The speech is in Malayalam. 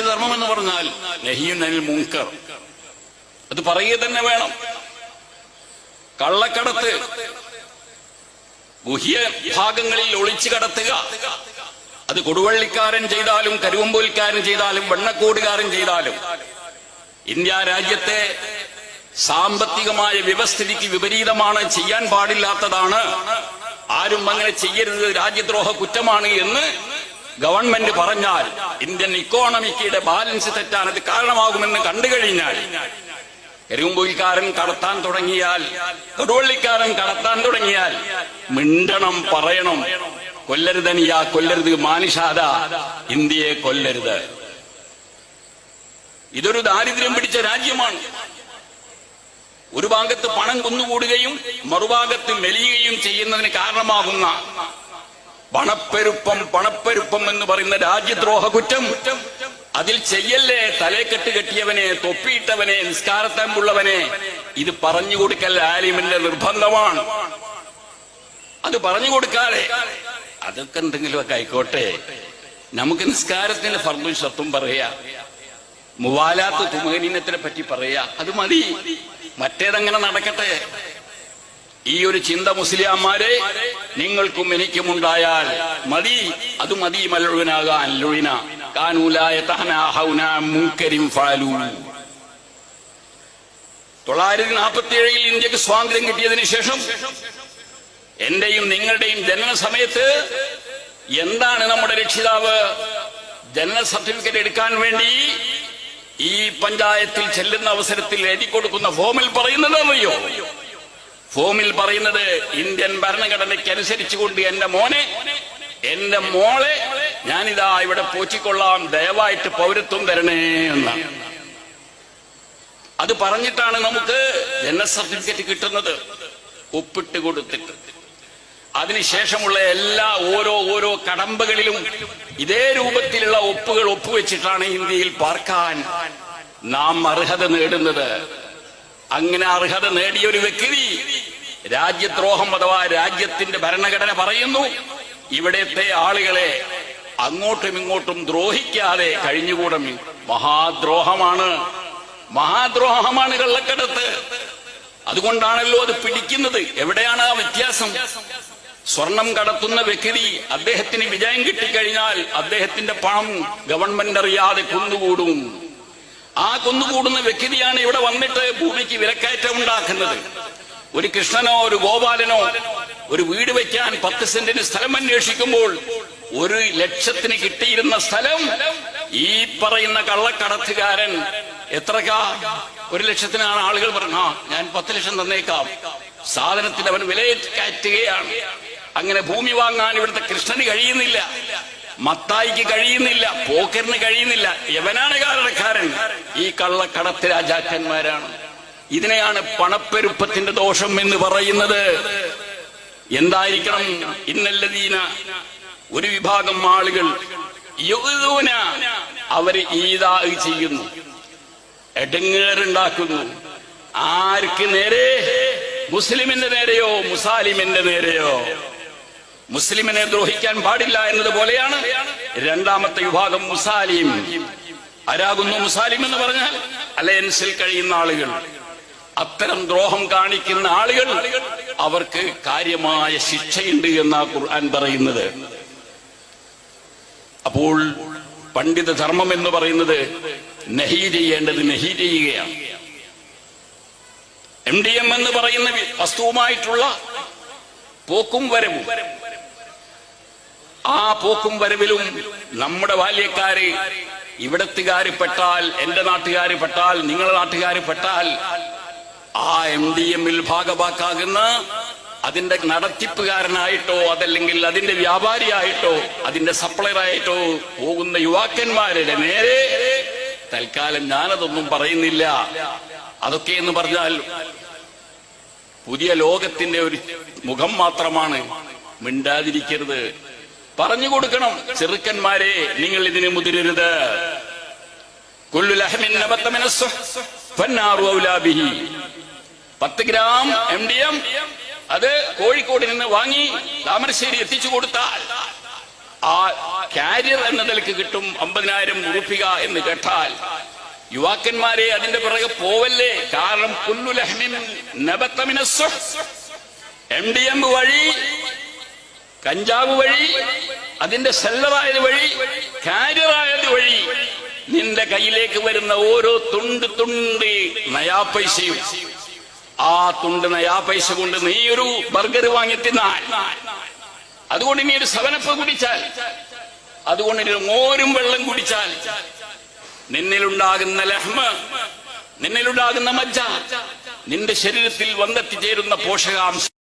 ധർമ്മം എന്ന് പറഞ്ഞാൽ നഹിയുൻ അനിൽ മുൻകർ, അത് പറയുക തന്നെ വേണം. കള്ളക്കടത്ത്, ഗുഹ്യ ഭാഗങ്ങളിൽ ഒളിച്ചു കടത്തുക, അത് കൊടുവള്ളിക്കാരൻ ചെയ്താലും കരുവമ്പൂൽക്കാരൻ ചെയ്താലും വെണ്ണക്കോടുകാരൻ ചെയ്താലും ഇന്ത്യ രാജ്യത്തെ സാമ്പത്തികമായ വ്യവസ്ഥിതിക്ക് വിപരീതമാണ്, ചെയ്യാൻ പാടില്ലാത്തതാണ്, ആരും അങ്ങനെ ചെയ്യരുത്, രാജ്യദ്രോഹ കുറ്റമാണ് എന്ന് ഗവൺമെന്റ് പറഞ്ഞാൽ ഇന്ത്യൻ ഇക്കോണമിക്കിയുടെ ബാലൻസ് തെറ്റാൻ അത് കാരണമാകുമെന്ന് കണ്ടു കഴിഞ്ഞാൽ കരുവമ്പൂൽക്കാരൻ കടത്താൻ തുടങ്ങിയാൽ, കൊടുവള്ളിക്കാരൻ കടത്താൻ തുടങ്ങിയാൽ മിണ്ടണം, പറയണം, കൊല്ലരുതനിയ, കൊല്ലരുത് മാനിഷാദ, ഇന്ത്യയെ കൊല്ലരുത്. ഇതൊരു ദാരിദ്ര്യം പിടിച്ച രാജ്യമാണ്. ഒരു ഭാഗത്ത് പണം കുന്നുകൂടുകയും മറുഭാഗത്ത് മെലിയുകയും ചെയ്യുന്നതിന് കാരണമാകുന്ന പണപ്പെരുപ്പം എന്ന് പറയുന്ന രാജ്യദ്രോഹ കുറ്റം, അതിൽ ചെയ്യല്ലേ തലേക്കെട്ട് കെട്ടിയവനെ, തൊപ്പിയിട്ടവനെ, നിസ്കാരത്തമ്പുള്ളവനെ, ഇത് പറഞ്ഞു കൊടുക്കൽ ആലിമിന്റെ നിർബന്ധമാണ്. അത് പറഞ്ഞു കൊടുക്കാതെ അതൊക്കെ എന്തെങ്കിലുമൊക്കെ ആയിക്കോട്ടെ, നമുക്ക് നിസ്കാരത്തിന്റെ ഫർദും ഷർത്തും പറയാ, മുവാലാത്ത് തുമഅനീനത്തിനെ പറ്റി പറയാ, അത് മതി, മറ്റേതങ്ങനെ നടക്കട്ടെ. ഈ ഒരു ചിന്ത മുസ്ലിയാന്മാരെ നിങ്ങൾക്കും എനിക്കും ഉണ്ടായാൽ മതി, അത് മതി. മൽഊനാകാൻ ലുഇന കാനൂ ലാ യതഹനാഹൗന മുൻകരിൻ ഫഅലൂ. 947 ഇന്ത്യക്ക് സ്വാതന്ത്ര്യം കിട്ടിയതിനു ശേഷം എന്റെയും നിങ്ങളുടെയും ജനന സമയത്ത് എന്താണ് നമ്മുടെ രക്ഷിതാവ് ജനന സർട്ടിഫിക്കറ്റ് എടുക്കാൻ വേണ്ടി ഈ പഞ്ചായത്തിൽ ചെല്ലുന്ന അവസരത്തിൽ എഴുതി കൊടുക്കുന്ന ഫോമിൽ പറയുന്നത് അറിയോ? ഫോമിൽ പറയുന്നത് ഇന്ത്യൻ ഭരണഘടനയ്ക്ക് അനുസരിച്ചുകൊണ്ട് എന്റെ മോനെ, എന്റെ മോളെ ഞാനിതാ ഇവിടെ പോറ്റിക്കൊള്ളാം, ദയവായിട്ട് പൗരത്വം തരണേ എന്നാണ്. അത് പറഞ്ഞിട്ടാണ് നമുക്ക് ജനന സർട്ടിഫിക്കറ്റ് കിട്ടുന്നത്, ഒപ്പിട്ട് കൊടുത്തിട്ട്. അതിനുശേഷമുള്ള എല്ലാ ഓരോ കടമ്പകളിലും ഇതേ രൂപത്തിലുള്ള ഒപ്പുകൾ ഒപ്പുവെച്ചിട്ടാണ് ഇന്ത്യയിൽ പാർക്കാൻ നാം അർഹത നേടുന്നത്. അങ്ങനെ അർഹത നേടിയ ഒരു വ്യക്തി രാജ്യദ്രോഹം അഥവാ രാജ്യത്തിന്റെ ഭരണഘടന പറയുന്നു ഇവിടത്തെ ആളുകളെ അങ്ങോട്ടും ഇങ്ങോട്ടും ദ്രോഹിക്കാതെ കഴിഞ്ഞുകൂടും. മഹാദ്രോഹമാണ് കള്ളക്കടത്ത്. അതുകൊണ്ടാണല്ലോ അത് പിടിക്കുന്നത്. എവിടെയാണ് ആ വ്യത്യാസം? സ്വർണം കടത്തുന്ന വ്യക്തി അദ്ദേഹത്തിന് വിജയം കിട്ടിക്കഴിഞ്ഞാൽ അദ്ദേഹത്തിന്റെ പണം ഗവൺമെന്റ് അറിയാതെ കുന്നുകൂടും. ആ കുന്നുകൂടുന്ന വ്യക്തിയാണ് ഇവിടെ വന്നിട്ട് ഭൂമിക്ക് വിലക്കയറ്റം ഉണ്ടാക്കുന്നത്. ഒരു കൃഷ്ണനോ ഒരു ഗോപാലനോ ഒരു വീട് വെക്കാൻ 10 സെന്റിന് സ്ഥലം അന്വേഷിക്കുമ്പോൾ 1 ലക്ഷത്തിന് കിട്ടിയിരുന്ന സ്ഥലം ഈ പറയുന്ന കള്ളക്കടത്തുകാരൻ എത്രക്കാ? 1 ലക്ഷത്തിനാണ് ആളുകൾ പറഞ്ഞ ഞാൻ 10 ലക്ഷം തന്നേക്കാം. സാധനത്തിന് അവൻ വിലയേറ്റുകയാണ്. അങ്ങനെ ഭൂമി വാങ്ങാൻ ഇവിടുത്തെ കൃഷ്ണന് കഴിയുന്നില്ല, മത്തായിക്ക് കഴിയുന്നില്ല, പോക്കറിന് കഴിയുന്നില്ല. എവനാണ് കാരണക്കാരൻ? ഈ കള്ളക്കടത്ത് രാജാക്കന്മാരാണ്. ഇതിനെയാണ് പണപ്പെരുപ്പത്തിന്റെ ദോഷം എന്ന് പറയുന്നത്. എന്തായിരിക്കണം? ഇന്നല്ലദീന, ഒരു വിഭാഗം ആളുകൾ യുഅ്ദൂന, അവര് ഈദാ ചെയ്യുന്നു, എടങ്ങേറുണ്ടാക്കുന്നു. ആർക്ക് നേരെ? മുസ്ലിമിന്റെ നേരെയോ മുസാലിമിന്റെ നേരെയോ? മുസ്ലിമിനെ ദ്രോഹിക്കാൻ പാടില്ല എന്നതുപോലെയാണ് രണ്ടാമത്തെ വിഭാഗം മുസാലിം. ആരാകുന്നു മുസാലിം എന്ന് പറഞ്ഞാൽ? അലയൻസിൽ കഴിയുന്ന ആളുകൾ. അത്തരം ദ്രോഹം കാണിക്കുന്ന ആളുകൾ അവർക്ക് കാര്യമായ ശിക്ഷയുണ്ട് എന്നാ ഖുർആൻ പറയുന്നത്. അപ്പോൾ പണ്ഡിത ധർമ്മം എന്ന് പറയുന്നത് നഹി ചെയ്യേണ്ടത് നഹി ചെയ്യുകയാണ്. MDM എന്ന് പറയുന്ന വസ്തുവുമായിട്ടുള്ള പോക്കും വരവും, ആ പോക്കും വരവിലും നമ്മുടെ ബാല്യക്കാര് ഇവിടത്തുകാര് പെട്ടാൽ, എന്റെ നാട്ടുകാര് പെട്ടാൽ, നിങ്ങളുടെ നാട്ടുകാര് പെട്ടാൽ ആ MDM-ൽ ഭാഗവാക്കാകുന്ന അതിന്റെ നടത്തിപ്പുകാരനായിട്ടോ അതല്ലെങ്കിൽ അതിന്റെ വ്യാപാരിയായിട്ടോ അതിന്റെ സപ്ലയറായിട്ടോ പോകുന്ന യുവാക്കന്മാരുടെ നേരെ തൽക്കാലം ഞാനതൊന്നും പറയുന്നില്ല. അതൊക്കെ എന്ന് പറഞ്ഞാൽ പുതിയ ലോകത്തിന്റെ ഒരു മുഖം മാത്രമാണ്. മിണ്ടാതിരിക്കരുത്, പറഞ്ഞു കൊടുക്കണം. ചെറുക്കന്മാരെ, നിങ്ങൾ ഇതിന് മുതിരരുത്. 10 ഗ്രാം MDM അത് കോഴിക്കോട് നിന്ന് വാങ്ങി താമരശ്ശേരി എത്തിച്ചു കൊടുത്താൽ ആ കാരിയർ എന്ന നിലക്ക് കിട്ടും 50,000 ഉറുപ്പിക എന്ന് കേട്ടാൽ യുവാക്കന്മാരെ അതിന്റെ പിറകെ പോവല്ലേ. കാരണം കുല്ലു ലഹ്മിൻ നബത മിനസ് സുഹ്, MDM വഴി, കഞ്ചാവ് വഴി, അതിന്റെ സെല്ലറായത് വഴി, കാരിയറായത് വഴി നിന്റെ കയ്യിലേക്ക് വരുന്ന ഓരോ തുണ്ട് നയാപൈസയും, ആ തുണ്ട് നയാപൈസ കൊണ്ട് നീ ഒരു ബർഗർ വാങ്ങി തിന്നാൽ, അതുകൊണ്ട് ഇനി ഒരു സവനപ്പ് കുടിച്ചാൽ, അതുകൊണ്ട് ഇനി മോരും വെള്ളം കുടിച്ചാൽ നിന്നിലുണ്ടാകുന്ന ലഹ്മ, നിന്നിലുണ്ടാകുന്ന മജ്ജ, നിന്റെ ശരീരത്തിൽ വന്നെത്തിച്ചേരുന്ന പോഷകാംശം